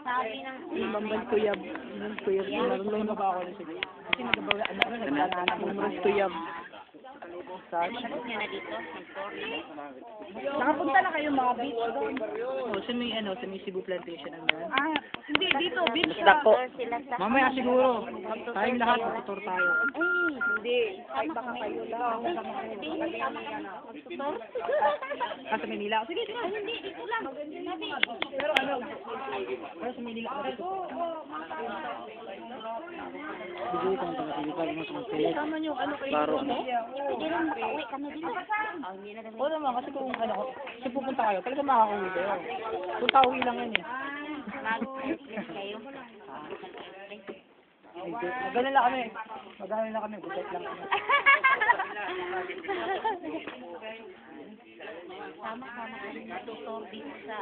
Sabi ng... Bambal kuyab. Kuyab. Marunong na ba ako na sige. Kasi nagabawi, anak ko, nagkananak ng Ros Kuyab. Nalibot nyo na dito, mag-tour na. Nakapunta na kayo mga beach doon. Oh, sa may sa may Cebu Plantation ang yan. Ah, hindi dito beach. Basta po. Sila sa... Mamaya siguro. Tayong lahat mag-tour tayo. Ay, Hindi, ay baka kayo lang. hindi, sama kami. Mag-tour. Ah, sa Manila. Sige, sige. Ay, hindi, dito lang. Sabi. Pero sa Manila ako dito. Bigay ko ng pag-ibig mo sa mga tama nyo, kayo? Baro. Pwede lang makauwi kami dito. Oo naman, kasi kung kasi pupunta kayo, talaga makakauwi kayo. Kung tauwi lang yan eh. Mag-place kayo. Magano lang kami. Magano lang kami, budget lang kami. Sama-sama kami mag-tour dito sa...